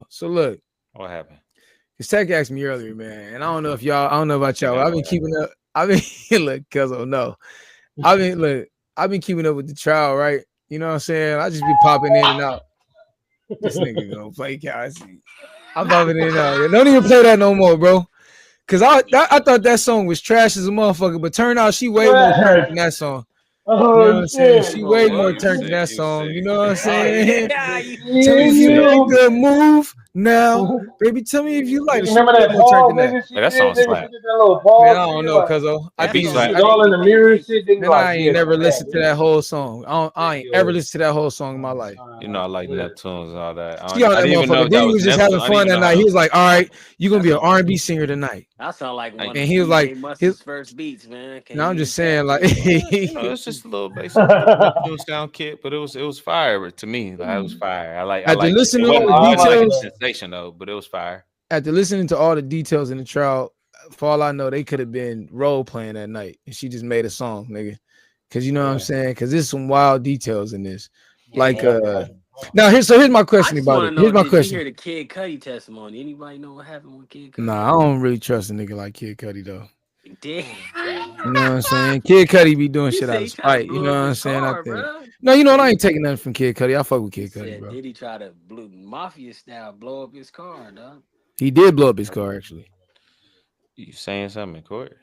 So look, What happened? cause Tech asked me earlier, man, and I don't know if y'all, I don't know about y'all. I've been keeping up. I've been look, cause no, I've been keeping up with the trial, right? You know what I'm saying? I just be popping in and out. This nigga gonna play guys. I'm popping in and out. Don't even play that no more, bro. Cause I thought that song was trash as a motherfucker, but turned out she way more turned than that song. You know what Oh I'm saying? shit! She Oh, way what? more You turned than sick? that You song. You sick? know what I'm Oh yeah, saying? you sick? Tell me You if you sick? like the move now, baby. Tell me if you like You it. She remember way that more turned pause, than that. nigga? She Like, that did, song nigga. She slap. did that little Man, pause I don't shit, know, like cuzzo. I That think beat it's she slap. was all in the mirror, shit. Nigga, man. I like, ain't yeah, never turn that, listened to nigga. that whole song. I ain't ever listened to that whole song in my life. You know, I like Neptunes and all that. She on I that didn't even know motherfucker. that Diddy was was just Neptune. having I didn't fun even that know how night. He to. was like, "All right, you gonna That be an sound R&B singer tonight." that sound like I, one And of he was like, DJ his, Mustard's first beats, man. Can't "No, I'm even just saying, cap. like, you know, it's just a little basic Neptune sound kit, but it was fire to me. Like, it was fire. I after like. listening It to all wasn't the I like like a details, that. sensation though, but it was fire. after listening to all the details in the trial, for all I know, they could have been role playing that night, and she just made a song, nigga. Cause you know what I'm Yeah, saying? Cause there's some wild details in this. Like, yeah. now here's my I question just about want it. to Here's know, my did you question. hear the Kid Cudi testimony? Anybody know what happened with Kid Cudi? Nah, I don't really trust a nigga like Kid Cudi though. Damn. You know what I'm saying? Kid Cudi be doing He shit out said of he tried to spite. You blow know up what I'm his saying? I car, think. bro. No, you know what? I Diddy ain't taking nothing from Kid Cudi. I fuck with Kid Cudi, said bro. Diddy tried to blow mafia style blow up his car, dog. He did blow up his car actually. You saying something in court?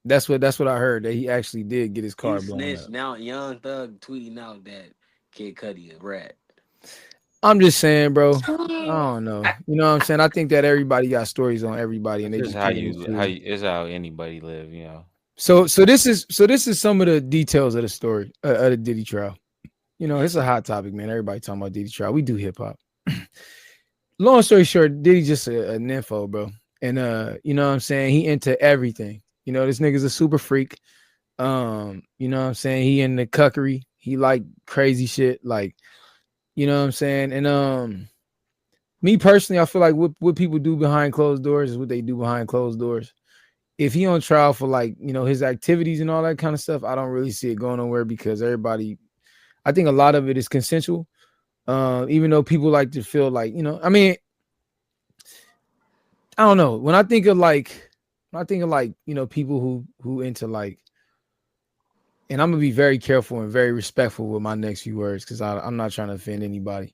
That's what I heard. That he actually did get his He car blown snitched. up. Now Young Thug tweeting out that Kid Cudi a rat. I'm just saying, bro. I don't know. You know what I'm saying? I think that everybody got stories on everybody and That's they just just picking and choosing. it's how anybody live. You know. So this is some of the details of the story of the Diddy trial. You know, it's a hot topic, man. Everybody talking about Diddy trial. We do hip hop. Long story short, Diddy just a nympho, bro. And you know what I'm saying? He into everything. You know, this nigga's a super freak. You know what I'm saying? He in the cuckery. He like crazy shit. Like, you know what I'm saying? And me personally, I feel like what people do behind closed doors is what they do behind closed doors. If he on trial for like, you know, his activities and all that kind of stuff, I don't really see it going nowhere because everybody, I think a lot of it is consensual. Even though people like to feel like, you know, I mean, I don't know. When I think of like, you know, people who into like, and I'm gonna be very careful and very respectful with my next few words because I'm not trying to offend anybody.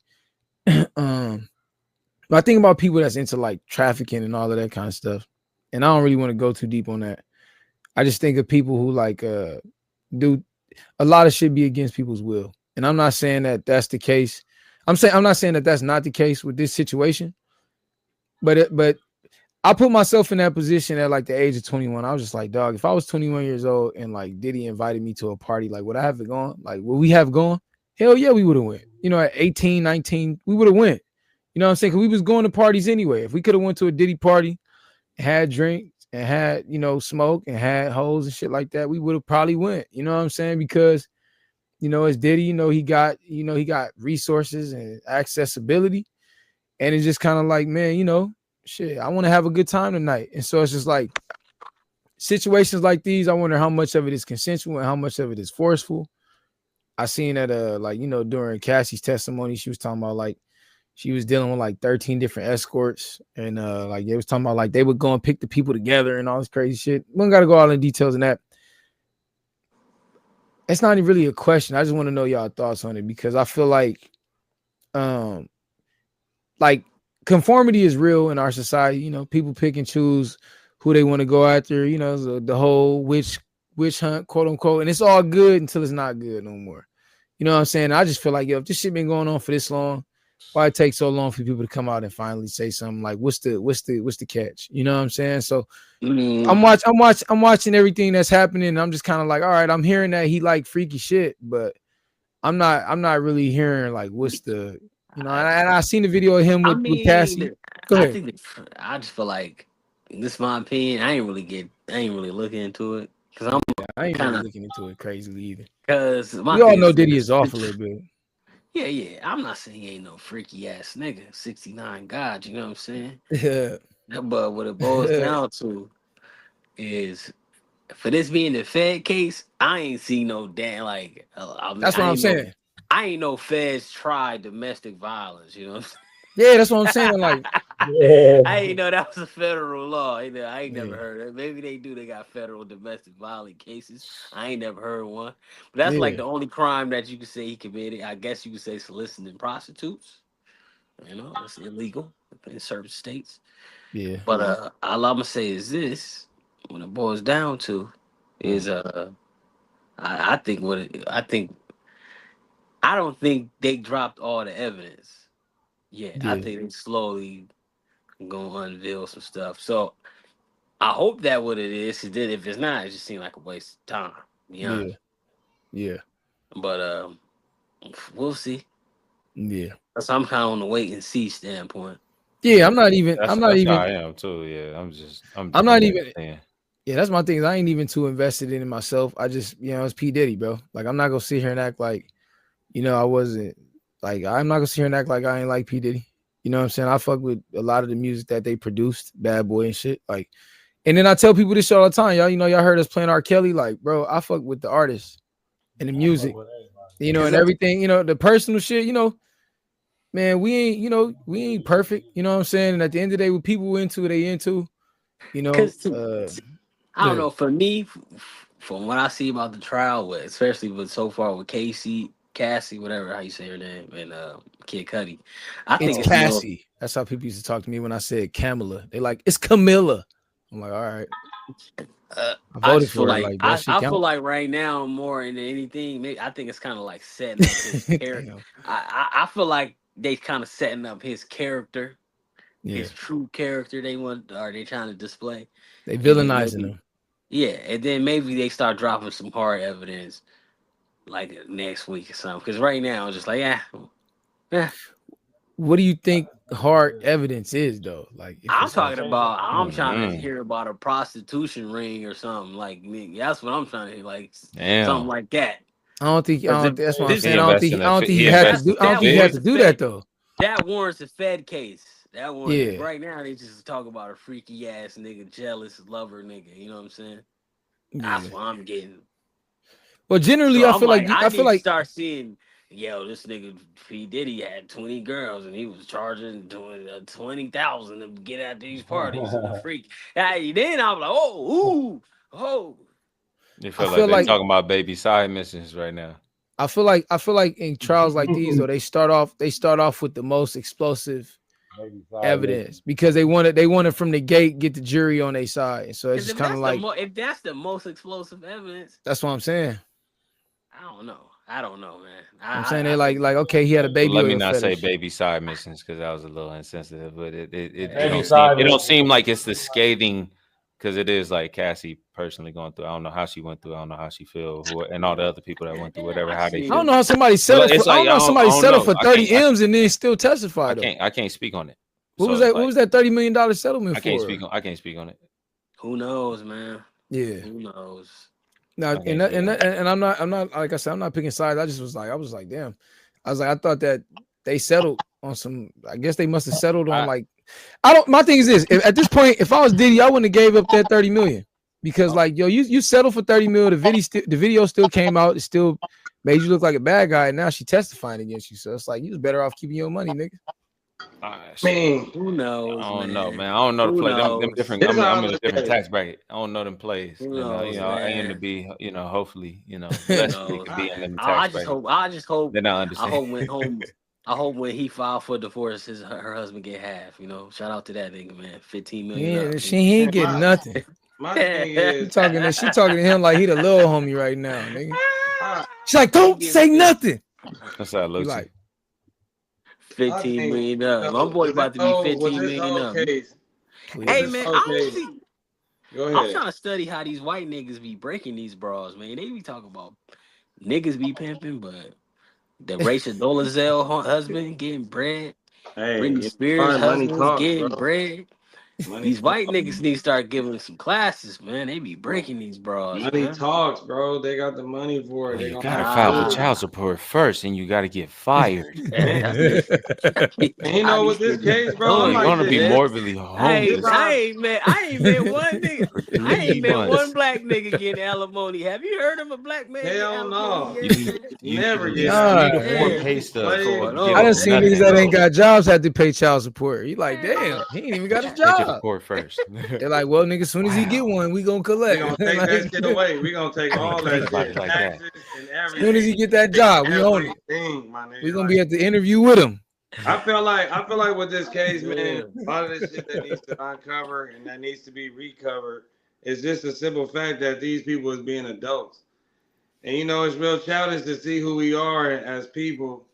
But I think about people that's into like trafficking and all of that kind of stuff, and I don't really want to go too deep on that. I just think of people who like do a lot of shit be against people's will, and I'm not saying that that's the case. I'm not saying that that's not the case with this situation, but I put myself in that position at like the age of 21. I was just like, dog, if I was 21 years old and like Diddy invited me to a party, like would I have it gone? Like would we have gone? Hell yeah, we would have went. You know, at 18, 19, we would have went. You know what I'm saying? Because we was going to parties anyway. If we could have went to a Diddy party, had drinks and had, you know, smoke and had hoes and shit like that, we would have probably went. You know what I'm saying? Because, you know, as Diddy, he got resources and accessibility. And it's just kind of like, man, you know, shit, I want to have a good time tonight. And so it's just like situations like these, I wonder how much of it is consensual and how much of it is forceful. I seen that like, you know, during Cassie's testimony, she was talking about like she was dealing with like 13 different escorts. And like they was talking about like they would go and pick the people together and all this crazy shit. We don't gotta go all in details in that. It's not even really a question. I just want to know y'all thoughts on it because I feel um like conformity is real in our society. You know, people pick and choose who they want to go after. You know, the whole witch hunt, quote unquote, and it's all good until it's not good no more. You know what I'm saying? I just feel like, yo, if this shit been going on for this long, why it take so long for people to come out and finally say something like, what's the catch? You know what I'm saying? So I'm watching everything that's happening. And I'm just kind of like, all right, I'm hearing that he like freaky shit, but I'm not really hearing like what's the, you know, and I seen the video of him I with Cassie. mean, Go I ahead. think I just feel like this is my opinion. I ain't really looking into it because Yeah, I I'm ain't really kind of looking into it crazily either. because my We all thing know is Diddy is off a this. little bit. Yeah. I'm not saying he ain't no freaky ass nigga, 69 God. You know what I'm saying? Yeah. But what it boils down to is for this being the Fed case, I ain't see no damn like That's what I'm saying. I ain't no feds try domestic violence. You know what I'm saying? Yeah, that's what I'm saying. Like, I ain't know that was a federal law. I ain't never yeah, heard of it. Maybe they do. They got federal domestic violence cases. I ain't never heard one. But that's like yeah, the only crime that you could say he committed. I guess you could say soliciting prostitutes. It's illegal in certain states. yeah, But all I'm gonna say is this: when it boils down to, is I think I don't think they dropped all the evidence. Yeah, I yeah, think they slowly gonna unveil some stuff. So I hope that what it is. Cause then if it's not, it just seems like a waste of time. To be yeah, honest, yeah, but we'll see. yeah. So I'm kind of on the wait and see standpoint. Yeah, I'm not even. I'm not That's how even. I am too. Yeah, I'm I'm not even. saying. Yeah, that's my thing. I ain't even too invested in it myself. I just, it's P Diddy, bro. Like, I'm not gonna sit here and act like, I wasn't. Like, I'm not gonna sit here and act like I ain't like P Diddy. You know what I'm saying? I fuck with a lot of the music that they produced, Bad Boy and shit. Like, and then I tell people this shit all the time. Y'all heard us playing R. Kelly. Like, bro, I fuck with the artists and the music, Cause and everything. The personal shit. Man, we ain't perfect. You know what I'm saying? And at the end of the day, what people into, they into. You know, cause I don't good. know. For me, from what I see about the trial, especially with so far with Cassie, whatever how you say her name, and Kid Cudi, I It's think it's more. Cassie. That's how people used to talk to me when I said Camilla. They like, it's Camilla. I'm like, all right. I I voted just feel for her. like Like, that shit I feel count. like right now more than anything, maybe I think it's kind of like setting up his character. Damn. I feel like they kind of setting up his character, Yeah. his true character. They want, or they trying to display, They and then villainizing maybe them. yeah, and then maybe they start dropping some hard evidence like next week or something. Because right now it's just like yeah. What do you think hard evidence is though? Like, if I'm it's like, talking about. I'm trying to Mm-hmm. hear about a prostitution ring or something like. That's what I'm trying to hear, like something Damn. like that. I Because don't that's what I'm this saying. I don't think he had to do I don't that think he had warrants to a do that Fed though. that warrants a Fed case. That warrants Yeah. right now. They just talk about a freaky ass nigga, jealous lover nigga. You know what I'm saying? That's Yeah. what I'm getting. Well, So generally I'm like, I I feel need to like start seeing. Yo, this nigga P Diddy had 20 girls and he was charging 20,000 to get at these parties and the freak. Hey, then I'm like, oh. You I feel like feel they like talking about baby side missions right now. I feel like in trials like these though, they start off with the most explosive evidence because they wanted from the gate get the jury on their side. So it's Because just kind of like if that's the most explosive evidence, that's what I'm saying. I don't know, man. I'm saying they I think like okay, he had a Well, baby let me oil not say fetish. baby side missions because that was a little insensitive, but Baby side it don't missions. seem like it's the scathing because it is like Cassie personally going through. I don't know how she went through. I don't know how she feel, and all the other people that went through damn, whatever I how they I don't feel. know how somebody But settled for it's like I don't know. 30 M's and then still testify though. I can't speak on it. What was So it's that? What like was that $30 million settlement for? I can't speak on it. who knows, man. Yeah. Who knows? Now, I can't speak on it. and I'm not like I said, I'm not picking sides. I was like, damn. I was like, I thought that they settled on some. I guess they must have settled on I, like. I don't. My thing is this: at this point, if I was Diddy, I wouldn't have gave up that 30 million because like yo, you settled for 30 mil. The video still came out. It still made you look like a bad guy. And now she testifying against you. So it's like you was better off keeping your money, nigga. Man, Who knows, I don't know, man? man. I don't know the Who play. Them knows? different. this is how I I'm in a look at different it. tax bracket. I don't know them plays, Who and knows, I aim to man? be, hopefully, Who blessed to knows, be in man? them tax I just bracket. hope. I just hope. Then I I understand. hope when home. I hope when he filed for divorce, her husband get half. Shout out to that nigga, man. 15 million Yeah, up. he ain't getting nothing. My thing She is, talking to him like he the little homie right now, nigga. I, She's like, He don't say getting nothing. That's how it He looks. like, 15 think million up. My boy about to be with 15 this million whole up. case, with Hey please. this man, whole I don't case, see. go I'm ahead. trying to study how these white niggas be breaking these bras, man. They be talking about niggas be pimping, but the Rachel Dolezal husband getting bread, Hey, Britney it's Spears fine. Money husband's talks, getting bro. bread. These white niggas need to start giving some classes, man. They be breaking these bras. Money Man. talks, bro. They got the money for it. Well, They you gonna gotta have file to for do it. child support first, and you gotta get fired. And you know, with this case, bro, I'm You're like, gonna be this, morbidly I homeless ain't met one nigga. for I 3 ain't met one months. black nigga getting alimony. Have you heard of a black man getting hell no. alimony? You yet, need, man? you Never need get at Nah. least 3 to 4 Yeah. pay stubs Wait, to no. get I done on seen nothing. niggas that ain't got jobs have to pay child support. You like, damn, he ain't even got a Take it to job. court first. They're like, well, nigga, as soon as he get one, we gonna We collect. gonna take Like, that shit away. We gonna take all Think that about shit, it like that. taxes and as everything. soon as he get that job, we own it. Everything, my nigga. We gonna Like, be at the interview with him. I feel like with this case, man, Yeah. a lot of this shit that needs to uncover and that needs to be recovered is just a simple fact that these people is being adults. And you know, it's real childish to see who we are as people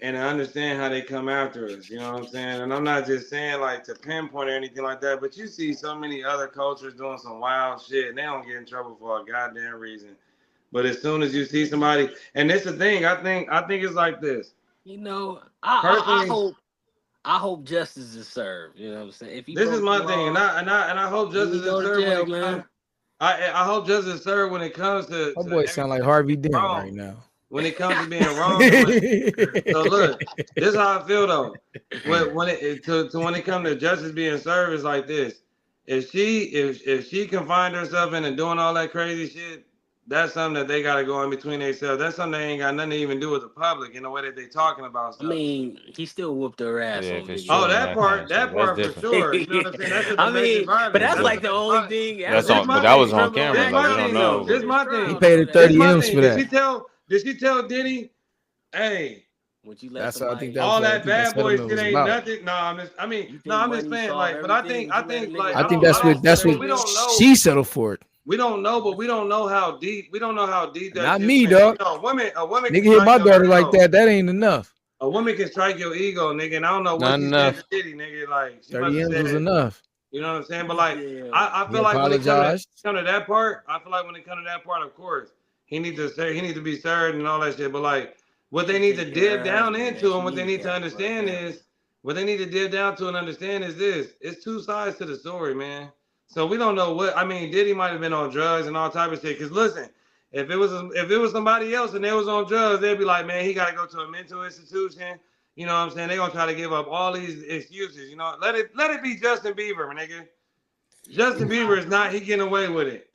and to understand how they come after us. You know what I'm saying? And I'm not just saying like to pinpoint or anything like that, but you see so many other cultures doing some wild shit and they don't get in trouble for a goddamn reason. But as soon as you see somebody, and it's the thing, I think it's like this. You know, I Personally, hope justice is served. You know what I'm saying? If he this is broke my the thing, law, and I hope he justice go is to served jail, when it man. comes. I hope justice is served when it comes to My boy sound like everything Harvey being Dent wrong. right now. When it comes to being wrong. So look, this is how I feel though. When it comes to justice being served, is like this. If she confined herself into doing all that crazy shit, that's something that they gotta go in between themselves. That's something that ain't got nothing to even do with the public in the way that they talking about I stuff. mean, he still whooped her ass Yeah, on if it's video. true. Oh, that part That's for different. sure. You know what I'm saying? That's a I domestic mean, violence. but that's That's like a the domestic only violence. thing. That's This on, my but that thing. was on criminal camera. This Like my we don't thing know. though. This my thing. He paid her This 30 my M's thing. for Did that. she tell Diddy, hey, Would you let That's what I think somebody? that all was. I that think that bad boy settlement shit was ain't about. nothing? No, I'm You think just money saying, solve like, but I everything? think like I think don't that's what we don't know. she settled for it. We don't know, but we don't know how deep. We don't know how deep that Not shit me, went. dog. You know, a woman Nigga can hit strike my your daughter like ego. that. That ain't enough. A woman can strike your ego, nigga. And I don't know what Not she said to enough. Diddy, nigga. Like she 30 must have M's was said, enough. you know what I'm saying? But like, Yeah. I He feel like when it come apologized. to that part, I feel like when it come to that part, of course, he needs to be served and all that shit. But like, what they need to Take care dig of her down husband, into man. and what She they need to handicapped, right understand now. is what they need to dig down to and understand is this: it's two sides to the story, man. So we don't know what I mean. Diddy might have been on drugs and all type of shit. Cause listen, if it was somebody else and they was on drugs, they'd be like, man, he got to go to a mental institution. You know what I'm saying? They're gonna try to give up all these excuses. You know, let it be Justin Bieber, my nigga. Justin Bieber is not, he getting away with it.